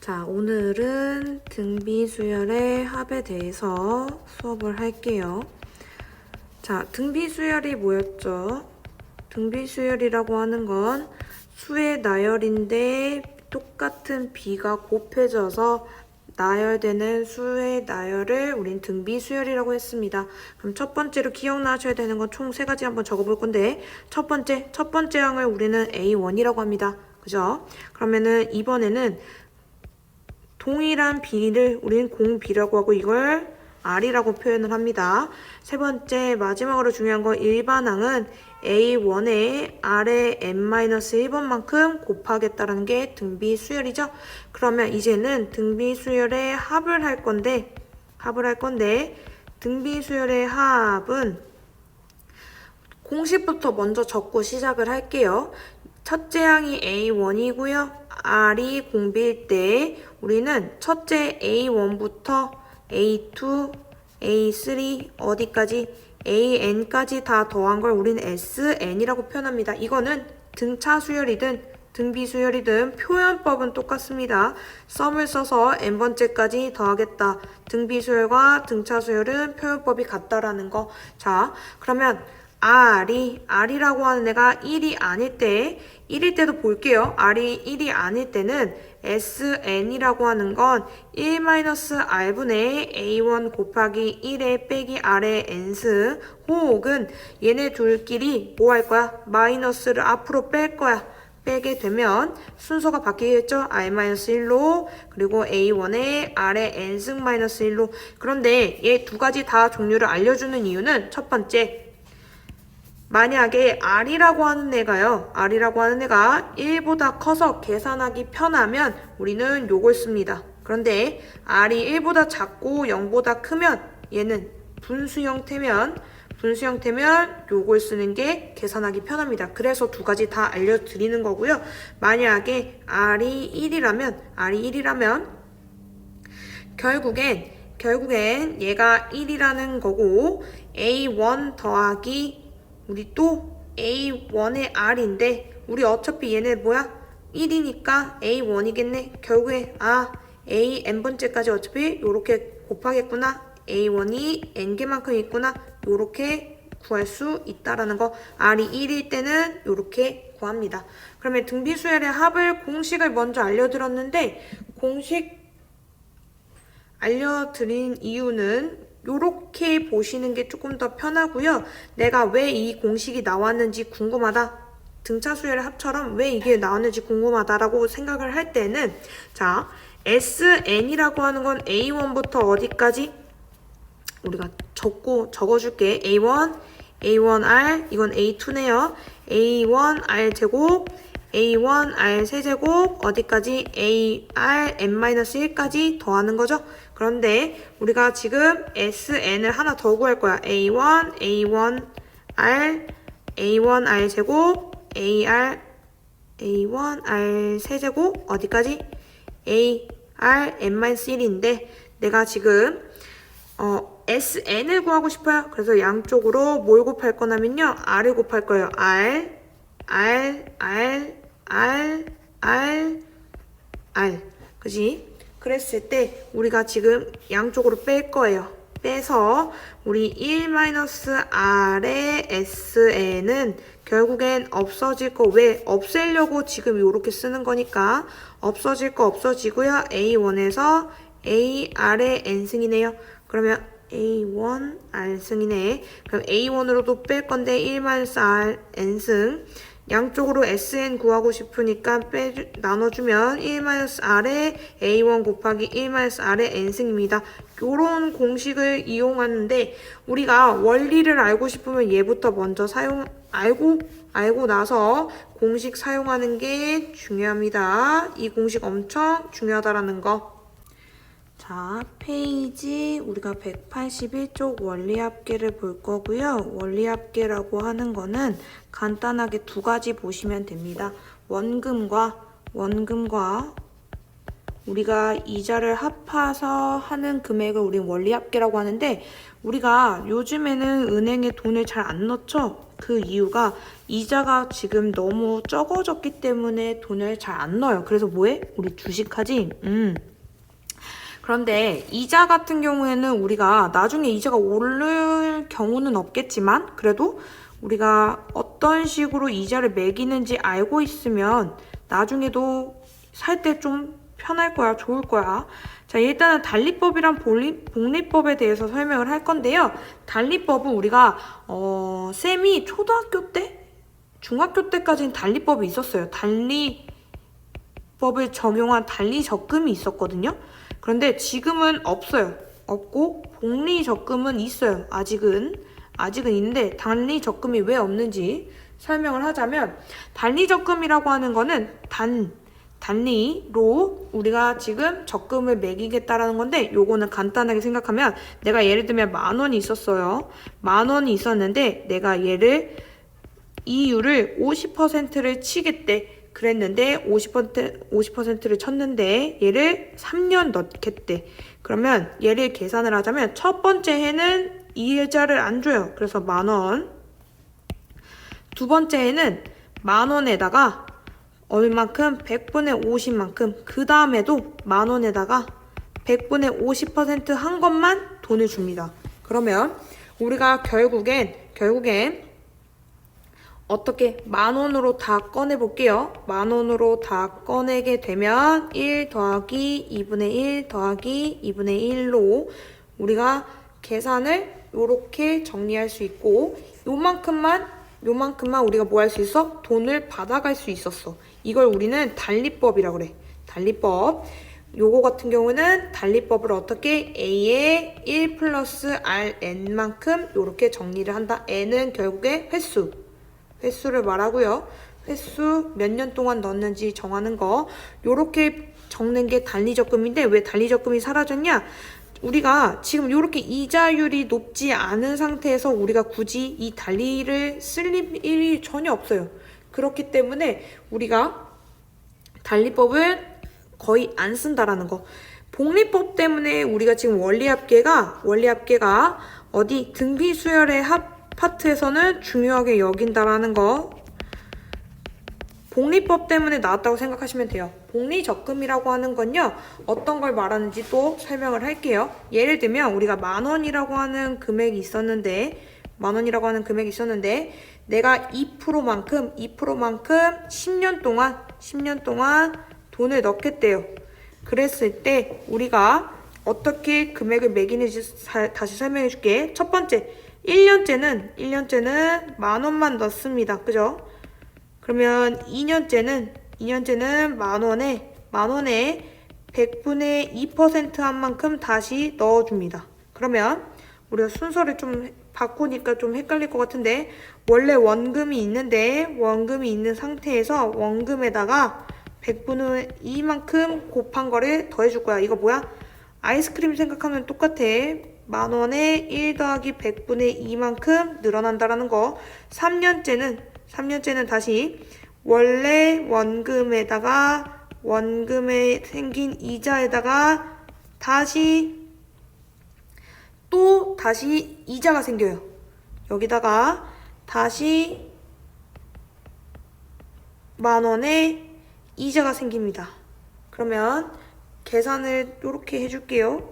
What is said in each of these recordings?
자, 오늘은 등비수열의 합에 대해서 수업을 할게요. 자, 등비수열이 뭐였죠? 등비수열이라고 하는 건 수의 나열인데 똑같은 비가 곱해져서 나열되는 수의 나열을 우린 등비수열이라고 했습니다. 그럼 첫 번째로 기억나셔야 되는 건 총 3가지 한번 적어볼 건데 첫 번째 항을 우리는 A1이라고 합니다. 그죠? 그러면은 이번에는 동일한 B를 우린 공B라고 하고 이걸 R이라고 표현을 합니다. 세 번째 마지막으로 중요한 건 일반항은 A1에 R의 n-1번만큼 곱하겠다라는 게 등비 수열이죠. 그러면 이제는 등비 수열의 합을 할 건데 등비 수열의 합은 공식부터 먼저 적고 시작을 할게요. 첫째 항이 A1이고요. R이 공비일 때 우리는 첫째 A1부터 A2, A3 어디까지 AN까지 다 더한 걸 우리는 SN이라고 표현합니다. 이거는 등차 수열이든 등비 수열이든 표현법은 똑같습니다. 썸을 써서 n번째까지 더하겠다. 등비 수열과 등차 수열은 표현법이 같다라는 거. 자, 그러면 R이라고 하는 애가 1이 아닐 때 1일 때도 볼게요. R이 1이 아닐 때는 SN이라고 하는 건 1-R분의 A1 곱하기 1의 빼기 R의 n승 혹은 얘네 둘끼리 뭐 할 거야? 마이너스를 앞으로 뺄 거야. 빼게 되면 순서가 바뀌겠죠? R-1로 그리고 A1에 R의 n승 마이너스 1로 그런데 얘 두 가지 다 종류를 알려주는 이유는 첫 번째 만약에 R이라고 하는 애가 1보다 커서 계산하기 편하면 우리는 요걸 씁니다. 그런데 R이 1보다 작고 0보다 크면 얘는 분수 형태면 요걸 쓰는 게 계산하기 편합니다. 그래서 두 가지 다 알려드리는 거고요. 만약에 R이 1이라면 결국엔 얘가 1이라는 거고 A1 더하기 우리 또 A1의 R인데 우리 어차피 얘네 뭐야? 1이니까 A1이겠네. 결국에 A n번째까지 어차피 요렇게 곱하겠구나. A1이 n개만큼 있구나. 요렇게 구할 수 있다라는 거. R이 1일 때는 요렇게 구합니다. 그러면 등비수열의 합을 공식을 먼저 알려드렸는데 공식 알려드린 이유는 요렇게 보시는 게 조금 더 편하고요. 내가 왜 이 공식이 나왔는지 궁금하다. 등차 수열의 합처럼 왜 이게 나왔는지 궁금하다라고 생각을 할 때는 자, SN이라고 하는 건 A1부터 어디까지? 우리가 적어줄게. A1R, 이건 A2네요. A1R 제곱, A1R 세제곱, 어디까지? AR n-1까지 더하는 거죠. 그런데 우리가 지금 SN을 하나 더 구할 거야. A1R 제곱, A1R 세제곱, 어디까지? AR n-1인데 내가 지금 SN을 구하고 싶어요. 그래서 양쪽으로 뭘 곱할 거냐면요. R을 곱할 거예요. R. 그지? 그랬을 때 우리가 지금 양쪽으로 뺄 거예요. 빼서 우리 1-R의 SN은 결국엔 없어질 거 왜? 없애려고 지금 이렇게 쓰는 거니까 없어질 거 없어지고요. A1에서 AR의 n승이네요. 그러면 A1 R승이네. 그럼 A1으로도 뺄 건데 1-R n승 양쪽으로 SN 구하고 싶으니까 나눠주면 1-R의 A1 곱하기 1-R의 n승입니다. 요런 공식을 이용하는데 우리가 원리를 알고 싶으면 얘부터 먼저 알고 나서 공식 사용하는 게 중요합니다. 이 공식 엄청 중요하다라는 거. 자, 페이지 우리가 181쪽 원리합계를 볼 거고요. 원리합계라고 하는 거는 간단하게 두 가지 보시면 됩니다. 원금과 우리가 이자를 합해서 하는 금액을 우린 원리합계라고 하는데 우리가 요즘에는 은행에 돈을 잘 안 넣죠? 그 이유가 이자가 지금 너무 적어졌기 때문에 돈을 잘 안 넣어요. 그래서 뭐해? 우리 주식하지? 그런데 이자 같은 경우에는 우리가 나중에 이자가 오를 경우는 없겠지만 그래도 우리가 어떤 식으로 이자를 매기는지 알고 있으면 나중에도 살 때 좀 편할 거야, 좋을 거야. 자, 일단은 달리법이랑 복리법에 대해서 설명을 할 건데요. 달리법은 우리가 쌤이 초등학교 때, 중학교 때까지는 달리법이 있었어요. 달리법을 적용한 달리적금이 있었거든요. 그런데 지금은 없어요. 없고 복리적금은 있어요. 아직은 있는데 달리적금이 왜 없는지 설명을 하자면 달리적금이라고 하는 거는 단리로 우리가 지금 적금을 매기겠다라는 건데 요거는 간단하게 생각하면 내가 예를 들면 10,000원이 있었어요. 10,000원이 있었는데 내가 얘를 이율을 50%를 치겠대. 그랬는데 50%를 쳤는데 얘를 3년 넣겠대. 그러면 얘를 계산을 하자면 첫 번째 해는 이자를 안 줘요. 그래서 10,000원. 두 번째 해는 10,000원에다가 얼만큼? 100분의 50만큼. 그 다음에도 10,000원에다가 100분의 50% 한 것만 돈을 줍니다. 그러면 우리가 결국엔 어떻게 10,000원으로 다 꺼내 볼게요. 10,000원으로 다 꺼내게 되면 1 더하기 2분의 1 더하기 2분의 1로 우리가 계산을 이렇게 정리할 수 있고 요만큼만 우리가 뭐 할 수 있어? 돈을 받아갈 수 있었어. 이걸 우리는 달리법이라고 그래. 달리법. 요거 같은 경우는 달리법을 어떻게 A의 1 플러스 Rn만큼 이렇게 정리를 한다. N은 결국에 횟수를 말하고요. 횟수 몇 년 동안 넣었는지 정하는 거. 요렇게 적는 게 달리적금인데 왜 달리적금이 사라졌냐? 우리가 지금 이렇게 이자율이 높지 않은 상태에서 우리가 굳이 이 달리를 쓸 일이 전혀 없어요. 그렇기 때문에 우리가 달리법을 거의 안 쓴다라는 거. 복리법 때문에 우리가 지금 원리합계가 어디 등비수열의 파트에서는 중요하게 여긴다라는 거. 복리법 때문에 나왔다고 생각하시면 돼요. 복리적금이라고 하는 건요. 어떤 걸 말하는지 또 설명을 할게요. 예를 들면 우리가 10,000원이라고 하는 금액이 있었는데 내가 2%만큼 10년 동안 돈을 넣겠대요. 그랬을 때 우리가 어떻게 금액을 매기는지 다시 설명해 줄게. 첫 번째, 1년째는 10,000원만 넣습니다. 그죠? 그러면 2년째는 10,000원에 100분의 2% 한 만큼 다시 넣어줍니다. 그러면 우리가 순서를 좀 바꾸니까 좀 헷갈릴 것 같은데 원래 원금이 있는 상태에서 원금에다가 100분의 2만큼 곱한 거를 더해줄 거야. 이거 뭐야? 아이스크림 생각하면 똑같아. 10,000원에 1 더하기 100분의 2만큼 늘어난다라는 거. 3년째는 다시 원래 원금에 생긴 이자에다가 다시 이자가 생겨요. 여기다가 다시 10,000원에 이자가 생깁니다. 그러면 계산을 요렇게 해줄게요.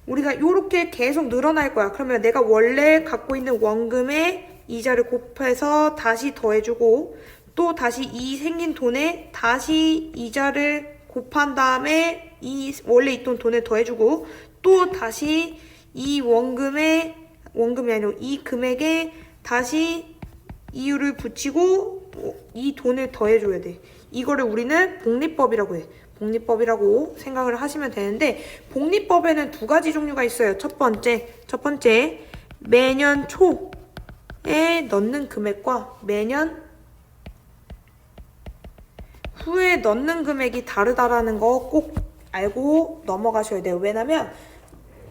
우리가 요렇게 계속 늘어날 거야. 그러면 내가 원래 갖고 있는 원금에 이자를 곱해서 다시 더해주고 또 다시 이 생긴 돈에 다시 이자를 곱한 다음에 원래 있던 돈에 더해주고 또 다시 이 원금이 아니고 이 금액에 다시 이유를 붙이고 이 돈을 더해줘야 돼. 이거를 우리는 복리법이라고 해. 복리법이라고 생각을 하시면 되는데 복리법에는 두 가지 종류가 있어요. 첫 번째 매년 초에 넣는 금액과 매년 후에 넣는 금액이 다르다라는 거 꼭 알고 넘어가셔야 돼요. 왜냐면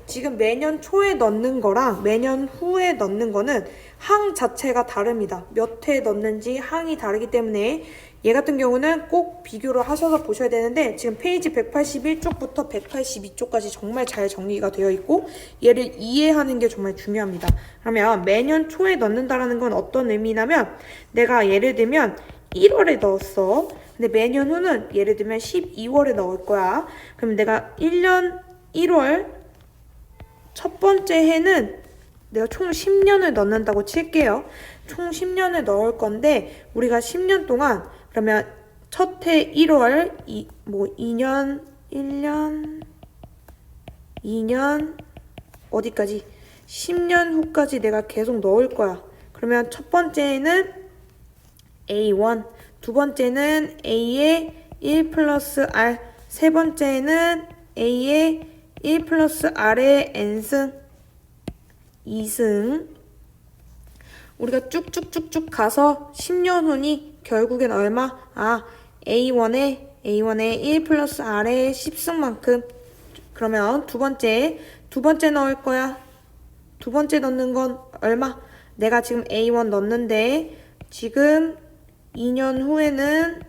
지금 매년 초에 넣는 거랑 매년 후에 넣는 거는 항 자체가 다릅니다. 몇 회 넣는지 항이 다르기 때문에 얘 같은 경우는 꼭 비교를 하셔서 보셔야 되는데 지금 페이지 181쪽부터 182쪽까지 정말 잘 정리가 되어 있고 얘를 이해하는 게 정말 중요합니다. 그러면 매년 초에 넣는다라는 건 어떤 의미냐면 내가 예를 들면 1월에 넣었어. 근데 매년 후는 예를 들면 12월에 넣을 거야. 그럼 내가 1년 1월 첫 번째 해는 내가 총 10년을 넣는다고 칠게요. 총 10년을 넣을 건데 우리가 10년 동안 그러면 첫 해 1월 2년 1년 2년 어디까지 10년 후까지 내가 계속 넣을 거야. 그러면 첫 번째는 A1, 두 번째는 A의 1 플러스 R, 세 번째는 A의 1 플러스 R의 N승, 2승. 우리가 쭉쭉쭉쭉 가서 10년 후니 결국엔 얼마? A1의 1 플러스 R의 10승만큼. 그러면 두 번째 넣을 거야. 두 번째 넣는 건 얼마? 내가 지금 A1 넣는데 지금 2년 후에는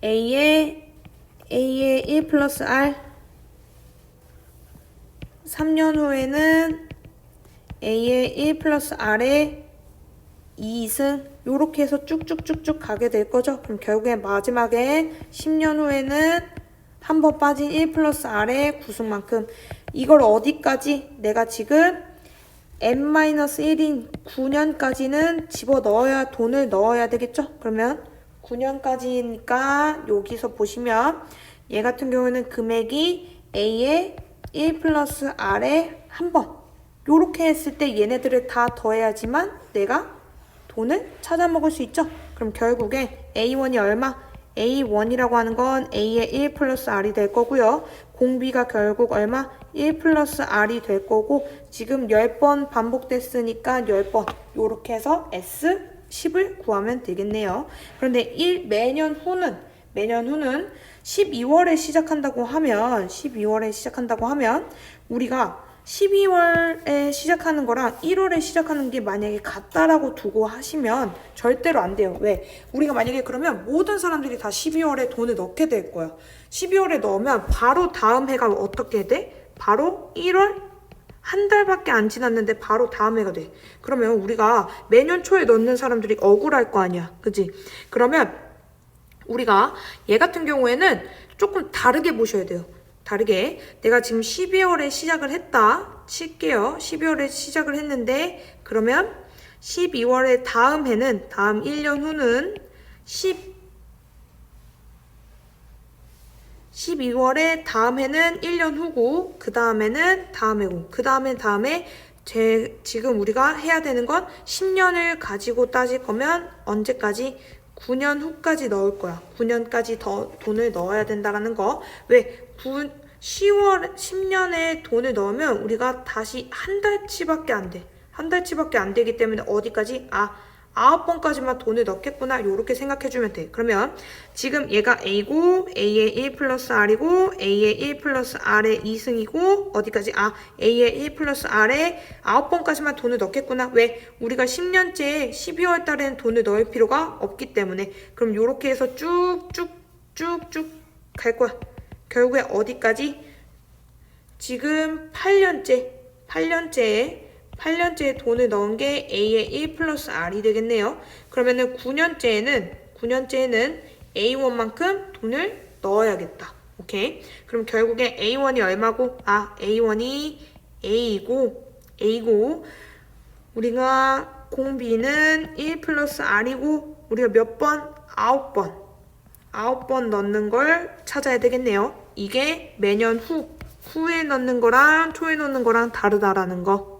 A의 1 플러스 R, 3년 후에는 A의 1 플러스 R의 2승, 요렇게 해서 쭉쭉쭉쭉 가게 될 거죠. 그럼 결국엔 마지막에 10년 후에는 한 번 빠진 1 플러스 R의 9승만큼. 이걸 어디까지? 내가 지금 n-1인 9년까지는 집어넣어야 돈을 넣어야 되겠죠? 그러면 9년까지니까 여기서 보시면 얘 같은 경우는 금액이 A의 1 플러스 R의 한 번. 요렇게 했을 때 얘네들을 다 더해야지만 내가 돈을 찾아 먹을 수 있죠? 그럼 결국에 A1이 얼마? A1이라고 하는 건 A의 1 플러스 R이 될 거고요. 공비가 결국 얼마? 1 플러스 R이 될 거고 지금 10번 반복됐으니까 10번 요렇게 해서 S10을 구하면 되겠네요. 그런데 매년 후는 12월에 시작한다고 하면 우리가 12월에 시작하는 거랑 1월에 시작하는 게 만약에 같다라고 두고 하시면 절대로 안 돼요. 왜? 우리가 만약에 그러면 모든 사람들이 다 12월에 돈을 넣게 될 거야. 12월에 넣으면 바로 다음 해가 어떻게 돼? 바로 1월? 한 달밖에 안 지났는데 바로 다음 해가 돼. 그러면 우리가 매년 초에 넣는 사람들이 억울할 거 아니야. 그치? 그러면 우리가 얘 같은 경우에는 조금 다르게 보셔야 돼요. 다르게. 내가 지금 12월에 시작을 했다 칠게요. 12월에 시작을 했는데 그러면 12월에 다음 해는 다음 1년 후는 12월에 다음 해는 1년 후고 그 다음에는 다음 해고 그 다음에 지금 우리가 해야 되는 건 10년을 가지고 따질 거면 언제까지? 9년 후까지 넣을 거야. 9년까지 더 돈을 넣어야 된다라는 거. 왜? 10년에 돈을 넣으면 우리가 다시 한 달치밖에 안 돼. 한 달치밖에 안 되기 때문에 어디까지? 9번까지만 돈을 넣겠구나. 요렇게 생각해주면 돼. 그러면 지금 얘가 A고 A의 1 플러스 R이고 A의 1 플러스 R의 2승이고 어디까지? A의 1 플러스 R의 9번까지만 돈을 넣겠구나. 왜? 우리가 10년째 12월 달에는 돈을 넣을 필요가 없기 때문에. 그럼 요렇게 해서 쭉쭉쭉쭉 갈 거야. 결국에 어디까지? 지금 8년째에 돈을 넣은 게 A의 1 플러스 R이 되겠네요. 그러면은 9년째에는 A1만큼 돈을 넣어야겠다. 오케이? 그럼 결국에 A1이 얼마고? A1이 A고 우리가 공비는 1 플러스 R이고 우리가 몇 번? 9번 넣는 걸 찾아야 되겠네요. 이게 매년 후에 넣는 거랑 초에 넣는 거랑 다르다라는 거.